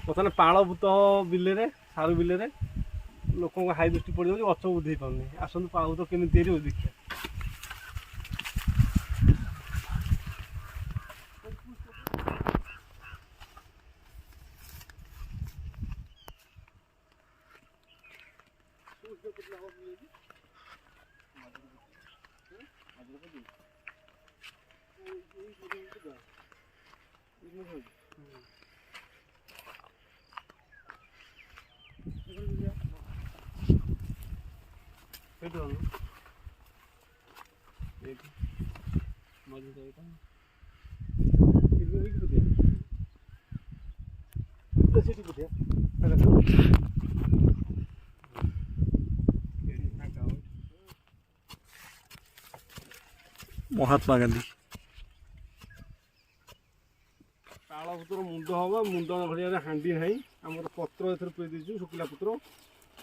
ବର୍ତ୍ତମାନ ପାଳ ଭୂତ ବିଲରେ ସାରୁ ବିଲରେ ଲୋକଙ୍କ ହାଇ ଦୃଷ୍ଟି ପଡ଼ିଯାଉଛି, ଗଛ ଉଧେଇ ପାରୁନି। ଆସନ୍ତୁ ପାଳ ଭୂତ କେମିତି ତିଆରି ହେଉଛି ଦେଖିବା। महात्मा गांधी ताल भूतर मुंड हम मुंड भरिया हांडी ना आम पत्र एथर पुई देचु शुखला पत्र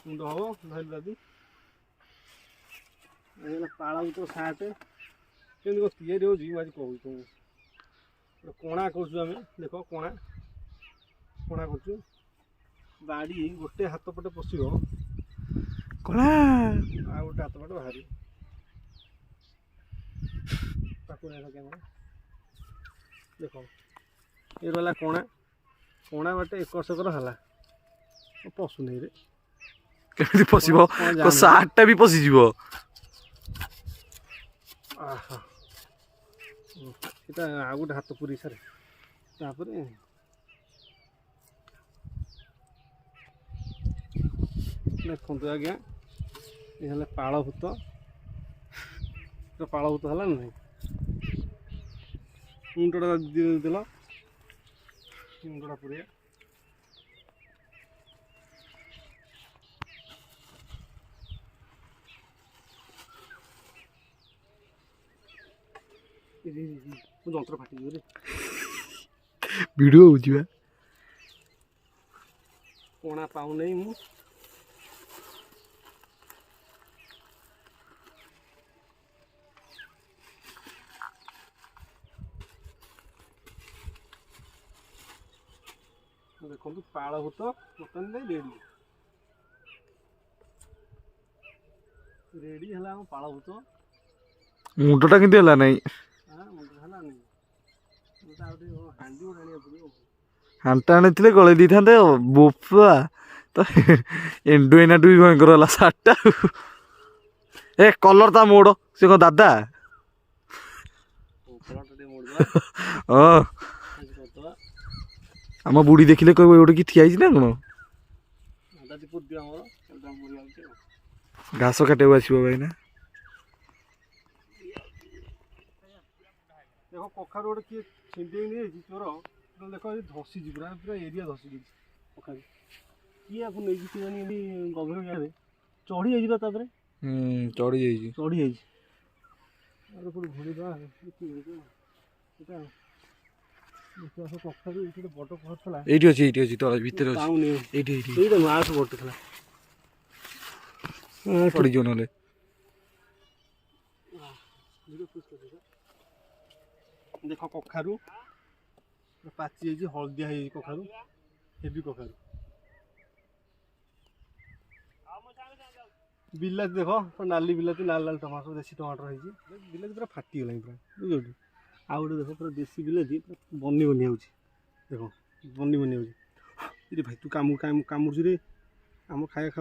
मुंड हम धरी दादी ताल भूतर साट केमती कौन तैयारी होज कहूँ तुम कणा कर देख कणा कणा कर बाड़ी गोटे हाथ पटे पशिव कला आ गोटे हाथ पटे बाहर कैमरा देख ये रहा कणा कणा बाटे एकर सेकर है पशु नहीं रे केमिति पसिबो तो साटटा भी पसिजिवो आहा एटा आ गोटे हाथ पूरी सारे तापर देखो आज्ञा ये पाल भूत पाल भूत है ना मुंडटा दिल मुंडटा पूरा जंत्र फाटी रे वीडियो होजिबा कोना पाऊ नहीं मु देखो पाल भूत बर्तमान रेडी रेडी है पाल भूत मुंडटा किंतु हला नहीं हांटा आनी गले दी था बोपा तो एंडु एना भी भयंकर है सार्टा ए कलर ता मोड़ से कौन दादा हाँ आम बुढ़ी देखिले कह गोटे कि ठिया ना कौन घास काटे आसो भाई ना देखो कखारू गोटे किए छिंडे नहीं चोर देख धसी पूरा पूरा एरिया धसी कखारू किए आपको नहीं गभीर जगह चढ़ी जाइए चढ़ी जाइए चढ़ी जाइए घूरी दवा कखारू बड़ कखर ये अच्छी तो भितर मास बड़ पड़ जो ना देख कखारू पाची जाइए हलदिया है कखारू हेवी कखारू बिलाती देख नाली बिलाती लाल लाल टमाटर देसी टमाटर है बिलाती पूरा फाटीगला पूरा बुझे आ गए देख पूरा देसी बिलाती बनी बनी हो देख बनी बनी हो भाई तू कामुड़ी रे आम खाया खाऊ